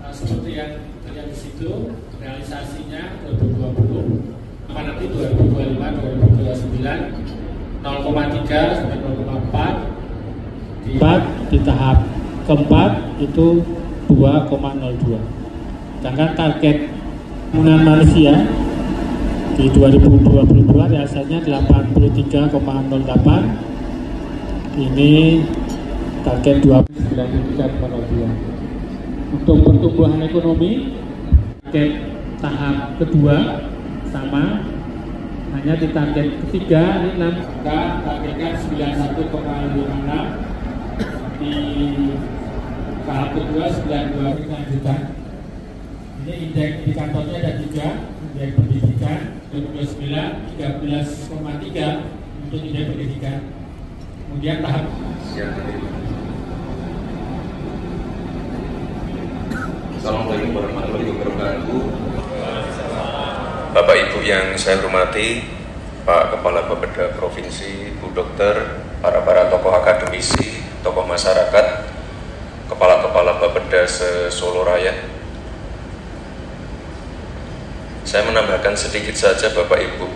seperti yang terlihat di situ, realisasinya 2020 apa nanti 2025 2029 0,3 sampai 0,4 di tahap keempat itu 2,02. Sedangkan target pembangunan manusia di 2022 realisasinya 83,08. Ini target 93,02. Untuk pertumbuhan ekonomi target tahap kedua sama, hanya di target ketiga ini 6, targetkan 91,56, di tahap kedua 92 lanjutan. Ini indeks indikatornya ada 3, indeks pendidikan 29, 13,3 untuk indeks pendidikan. Kemudian tahap Assalamualaikum warahmatullahi wabarakatuh. Bapak Ibu yang saya hormati, Pak Kepala Bapeda Provinsi, Bu Dokter, para tokoh akademisi, tokoh masyarakat, kepala-kepala Bapeda se-Solo Raya. Saya menambahkan sedikit saja Bapak Ibu,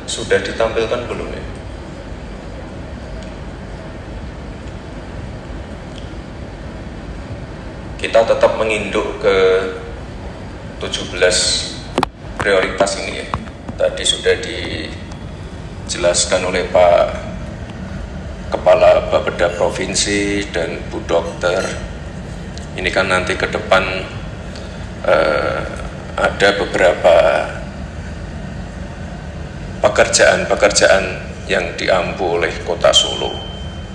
sudah ditampilkan belum ya? Kita tetap menginduk ke 17 prioritas ini ya. Tadi sudah dijelaskan oleh Pak Kepala Bapeda Provinsi dan Bu Dokter. Ini kan nanti ke depan ada beberapa pekerjaan yang diampu oleh Kota Solo.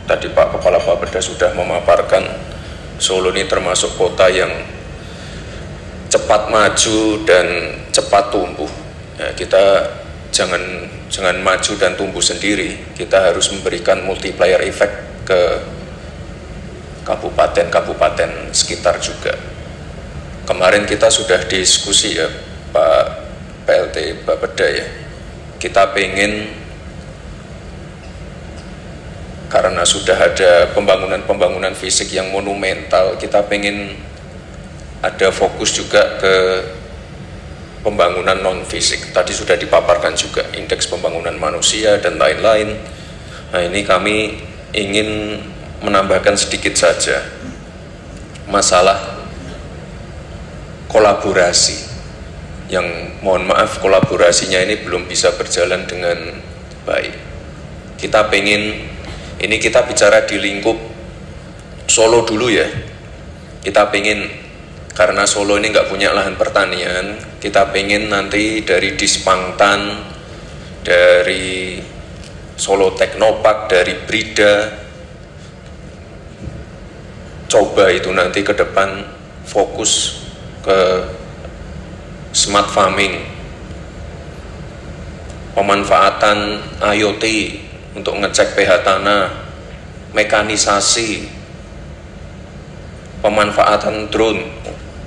Tadi Pak Kepala Bapeda sudah memaparkan Solo ini termasuk kota yang cepat maju dan cepat tumbuh. Ya, kita jangan maju dan tumbuh sendiri. Kita harus memberikan multiplier effect ke kabupaten-kabupaten sekitar juga. Kemarin kita sudah diskusi ya Pak PLT Bapeda ya. Kita pengen, karena sudah ada pembangunan fisik yang monumental, kita pengen ada fokus juga ke pembangunan non-fisik. Tadi sudah dipaparkan juga indeks pembangunan manusia dan lain-lain. Nah, ini kami ingin menambahkan sedikit saja masalah kolaborasi, yang mohon maaf kolaborasinya ini belum bisa berjalan dengan baik. Kita pengen, ini kita bicara di lingkup Solo dulu ya. Kita pengen, karena Solo ini nggak punya lahan pertanian, kita pengen nanti dari Dispangtan, dari Solo Teknopark, dari Brida, coba itu nanti ke depan fokus ke smart farming, pemanfaatan IoT untuk ngecek pH tanah, mekanisasi, pemanfaatan drone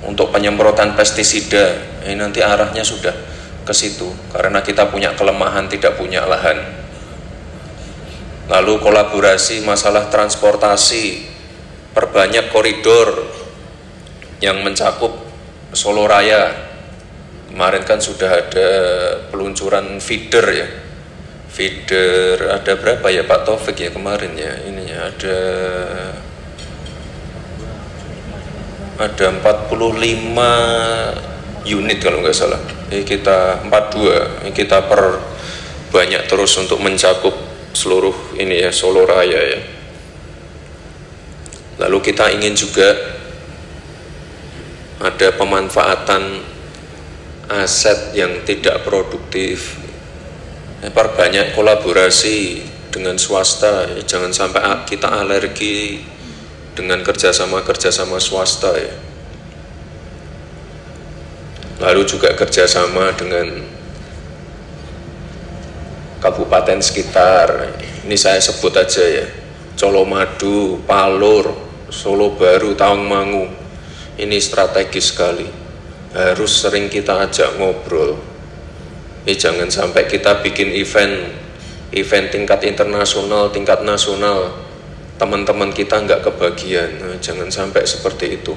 untuk penyemprotan pestisida. Ini nanti arahnya sudah ke situ, karena kita punya kelemahan tidak punya lahan. Lalu kolaborasi masalah transportasi, perbanyak koridor yang mencakup Solo Raya. Kemarin kan sudah ada peluncuran feeder ya. Feeder ada berapa ya Pak Taufik ya kemarin ya? Ininya ada 45 unit kalau nggak salah. Ini kita 42, ini kita perbanyak terus untuk mencakup seluruh ini ya Solo Raya ya. Lalu kita ingin juga ada pemanfaatan aset yang tidak produktif, perbanyak kolaborasi dengan swasta ya. Jangan sampai kita alergi dengan kerjasama swasta ya. Lalu juga kerjasama dengan kabupaten sekitar. Ini saya sebut aja ya, Colomadu, Palur, Solo Baru, Tawangmangu. Ini strategis sekali, harus sering kita ajak ngobrol. Jangan sampai kita bikin event tingkat internasional, tingkat nasional, teman-teman kita nggak kebagian. Jangan sampai seperti itu.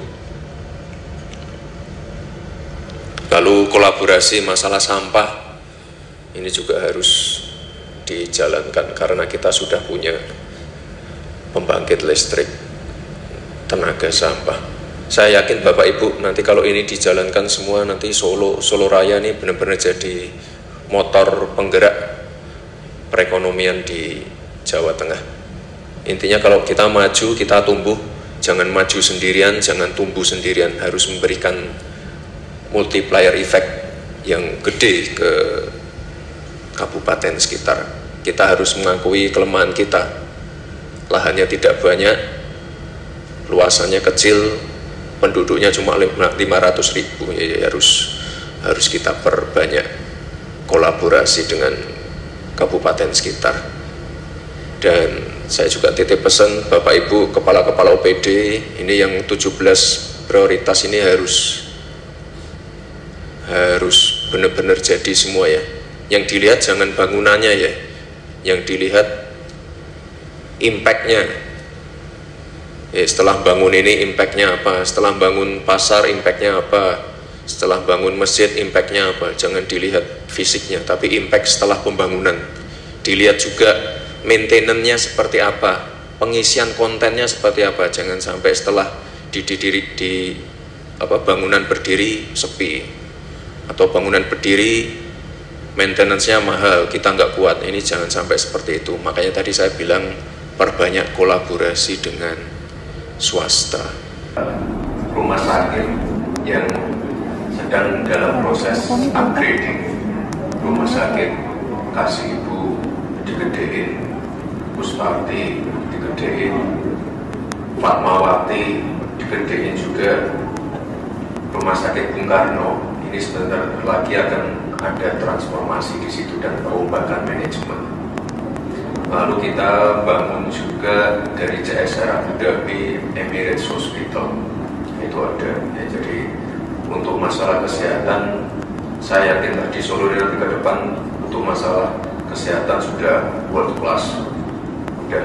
Lalu kolaborasi masalah sampah ini juga harus dijalankan karena kita sudah punya pembangkit listrik tenaga sampah. Saya yakin Bapak Ibu nanti kalau ini dijalankan semua, nanti Solo Raya ini benar-benar jadi motor penggerak perekonomian di Jawa Tengah. Intinya kalau kita maju, kita tumbuh, jangan maju sendirian, jangan tumbuh sendirian, harus memberikan multiplier effect yang gede ke kabupaten sekitar. Kita harus mengakui kelemahan kita, lahannya tidak banyak, luasannya kecil, penduduknya cuma 500.000, ya harus kita perbanyak kolaborasi dengan kabupaten sekitar. Dan saya juga titip pesan Bapak Ibu kepala-kepala OPD, ini yang 17 prioritas ini harus benar-benar jadi semua ya. Yang dilihat jangan bangunannya ya, yang dilihat impact-nya. Setelah bangun ini impact-nya apa, setelah bangun pasar impact-nya apa, setelah bangun masjid impact-nya apa. Jangan dilihat fisiknya, tapi impact setelah pembangunan. Dilihat juga maintenance-nya seperti apa, pengisian kontennya seperti apa. Jangan sampai setelah bangunan berdiri sepi, atau bangunan berdiri maintenance-nya mahal, kita nggak kuat. Ini jangan sampai seperti itu. Makanya tadi saya bilang perbanyak kolaborasi dengan swasta. Rumah sakit yang sedang dalam proses upgrading, rumah sakit Kasih Ibu digedein, Pusparti digedein, Fatmawati digedein juga, rumah sakit Bung Karno ini sebentar lagi akan ada transformasi di situ dan perombakan manajemen. Lalu kita bangun juga dari CSR Abu Dhabi Emirates Hospital, itu ada ya. Jadi untuk masalah kesehatan, saya yakin di Solo nanti ke depan untuk masalah kesehatan sudah world class, sudah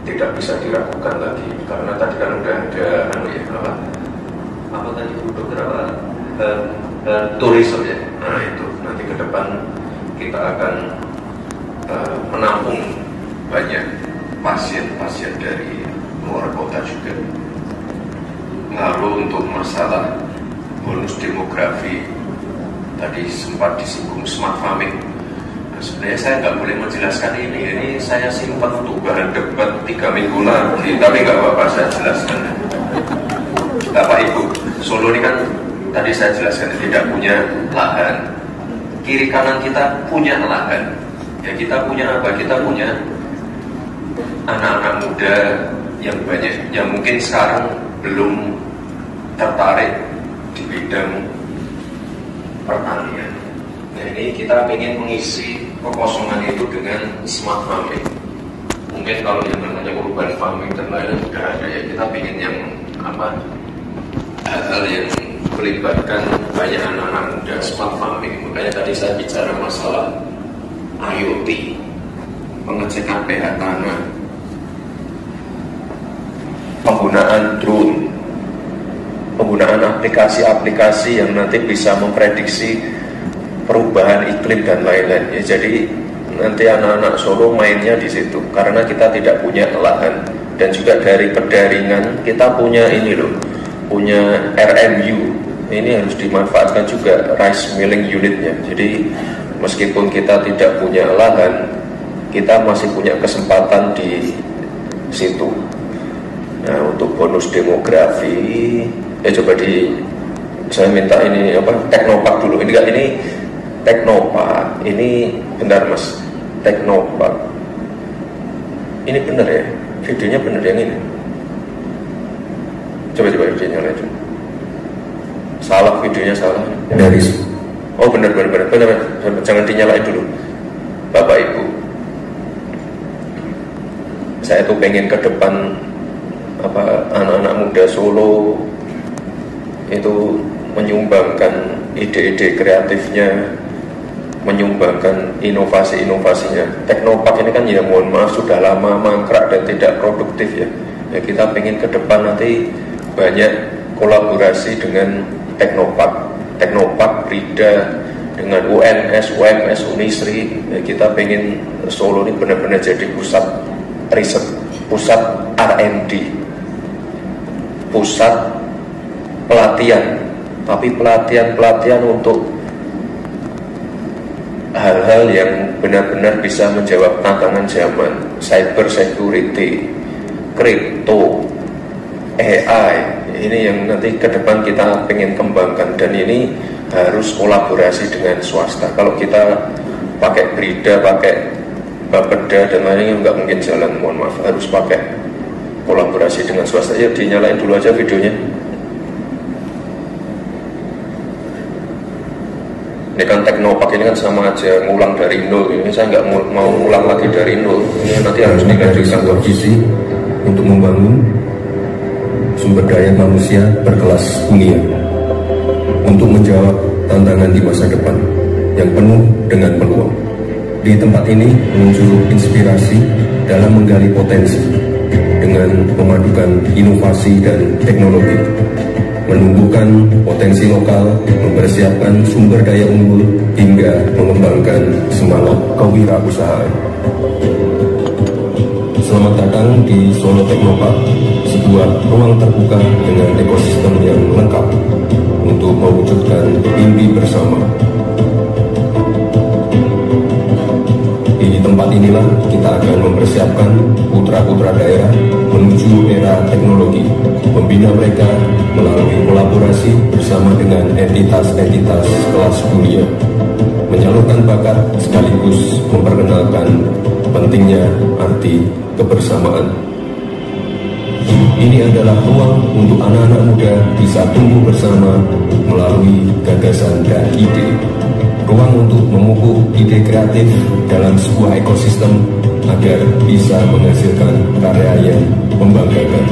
tidak bisa diragukan lagi. Karena tadi kan udah ada apa tadi dokter tourism ya. Nah itu nanti ke depan kita akan menampung banyak pasien-pasien dari luar kota juga. Lalu untuk masalah bonus demografi tadi sempat disinggung smart farming. Nah, sebenarnya saya nggak boleh menjelaskan ini saya simpan untuk bahan debat 3 minggu lagi, tapi nggak apa-apa saya jelaskan. Bapak Ibu, Solo ini kan tadi saya jelaskan tidak punya lahan. Kiri kanan kita punya lahan. Ya kita punya apa? Kita punya anak-anak muda yang banyak, yang mungkin sekarang belum tertarik di bidang pertanian. Nah ini kita ingin mengisi kekosongan itu dengan smart farming. Mungkin kalau yang namanya urban farming dan lain-lain sudah ada ya, kita ingin yang hal-hal yang melibatkan banyak anak-anak muda, smart farming. Makanya tadi saya bicara masalah IoT, pengecekan pH tanah, penggunaan drone, penggunaan aplikasi-aplikasi yang nanti bisa memprediksi perubahan iklim dan lain-lain. Ya, jadi nanti anak-anak Solo mainnya di situ karena kita tidak punya lahan. Dan juga dari pendaringan kita punya ini loh, punya RMU. Ini harus dimanfaatkan juga, rice milling unitnya. Jadi meskipun kita tidak punya lahan, kita masih punya kesempatan di situ. Nah untuk bonus demografi, coba saya minta ini Teknopark dulu. Ini Teknopark, ini benar Mas, Teknopark. Ini benar ya, videonya benar yang ini. Coba videonya lanjut. Salah videonya salah. Dari benar, jangan dinyalain dulu. Bapak Ibu, saya tuh pengen ke depan anak-anak muda Solo itu menyumbangkan ide-ide kreatifnya, menyumbangkan inovasi-inovasinya. Teknopark ini kan ya mohon maaf sudah lama mangkrak dan tidak produktif ya. Ya kita pengen ke depan nanti banyak kolaborasi dengan Teknopark. Teknopark, Brida, dengan UNS, UMS, Unisri, kita pengen Solo ini benar-benar jadi pusat riset, pusat R&D, pusat pelatihan, tapi pelatihan untuk hal-hal yang benar-benar bisa menjawab tantangan zaman, cyber security, crypto, AI. Ini yang nanti ke depan kita pengen kembangkan, dan ini harus kolaborasi dengan swasta. Kalau kita pakai Brida, pakai Bapeda dan lainnya nggak mungkin jalan, mohon maaf, harus pakai kolaborasi dengan swasta. Ya, dinyalain dulu aja videonya. Ini kan Teknopark ini kan sama aja ngulang dari nol. Ini saya nggak mau ngulang lagi dari nol. Ini nanti harus dilanjutkan visi untuk membangun sumber daya manusia berkelas dunia untuk menjawab tantangan di masa depan yang penuh dengan peluang. Di tempat ini muncul inspirasi dalam menggali potensi dengan memadukan inovasi dan teknologi, menumbuhkan potensi lokal, mempersiapkan sumber daya unggul, hingga mengembangkan semangat kewirausahaan. Selamat datang di Solo Teknopark, sebuah ruang terbuka dengan ekosistem yang lengkap untuk mewujudkan mimpi bersama. Di tempat inilah kita akan mempersiapkan putra-putra daerah menuju era teknologi, membina mereka melalui kolaborasi bersama dengan entitas-entitas kelas dunia, menyalurkan bakat sekaligus memperkenalkan pentingnya arti kebersamaan. Ini adalah ruang untuk anak-anak muda bisa tumbuh bersama melalui gagasan dan ide. Ruang untuk memupuk ide kreatif dalam sebuah ekosistem agar bisa menghasilkan karya yang membanggakan.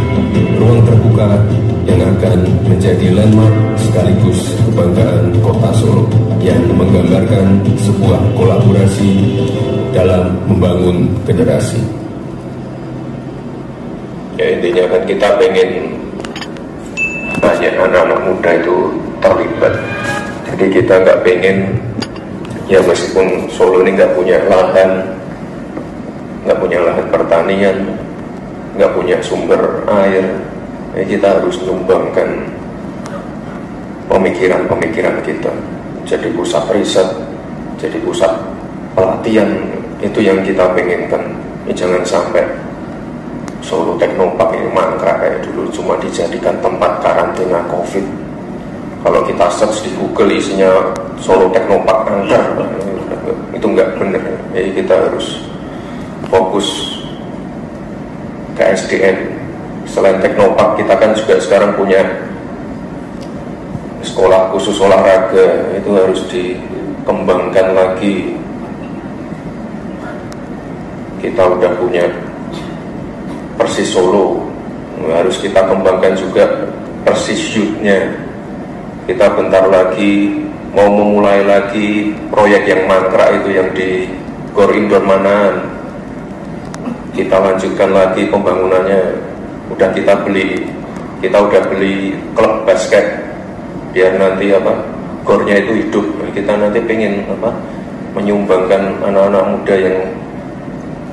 Ruang terbuka yang akan menjadi landmark sekaligus kebanggaan kota Solo, yang menggambarkan sebuah kolaborasi dalam membangun generasi. Ya, intinya kan kita pengen banyak anak-anak muda itu terlibat. Jadi kita nggak pengen, ya meskipun Solo ini nggak punya lahan pertanian, nggak punya sumber air, ya kita harus menyumbangkan pemikiran-pemikiran kita jadi pusat riset, jadi pusat pelatihan. Itu yang kita pengenkan. Ini jangan sampai Solo Teknopark ini mangkrak kayak dulu, cuma dijadikan tempat karantina COVID. Kalau kita search di Google isinya Solo Teknopark angker, itu nggak benar. Jadi kita harus fokus ke SDM. Selain Teknopark, kita kan juga sekarang punya sekolah khusus olahraga, itu harus dikembangkan lagi. Kita udah punya Persis Solo, harus kita kembangkan juga Persis Youth-nya. Kita bentar lagi mau memulai lagi proyek yang mangkrak itu yang di Gor Indoor Manahan. Kita lanjutkan lagi pembangunannya. Udah udah beli klub basket biar nanti gornya itu hidup. Kita nanti pengen menyumbangkan anak-anak muda yang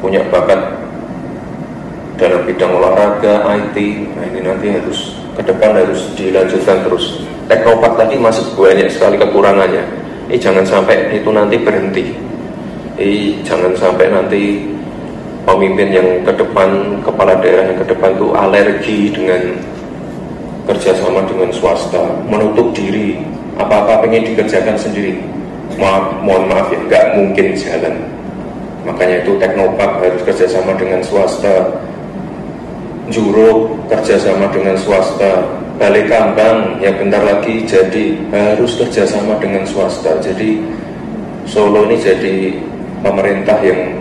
punya bakat dalam bidang olahraga, IT. Nah, ini nanti harus ke depan harus dilanjutkan terus. Teknopark tadi masih banyak sekali kekurangannya. Jangan sampai itu nanti berhenti. Jangan sampai nanti pemimpin yang ke depan, kepala daerah yang ke depan itu alergi dengan kerjasama dengan swasta, menutup diri, apa-apa pengen dikerjakan sendiri. Mohon maaf ya, nggak mungkin jalan. Makanya itu Teknopark harus kerjasama dengan swasta, Juro kerjasama dengan swasta, Balai Kambang yang bentar lagi jadi harus kerjasama dengan swasta. Jadi Solo ini jadi pemerintah yang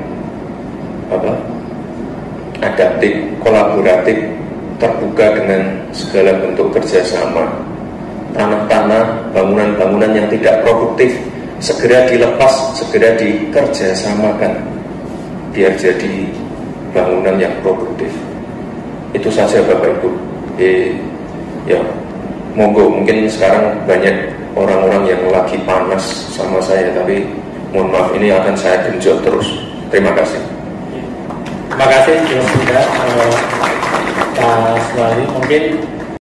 adaptif, kolaboratif, terbuka dengan segala bentuk kerjasama. Tanah-tanah, bangunan-bangunan yang tidak produktif segera dilepas, segera dikerjasamakan biar jadi bangunan yang produktif. Itu saja Bapak Ibu. Ya, monggo, mungkin sekarang banyak orang-orang yang lagi panas sama saya, tapi mohon maaf ini akan saya genjot terus. Terima kasih. Terima kasih Mas Yuda, Pak Wali. Mungkin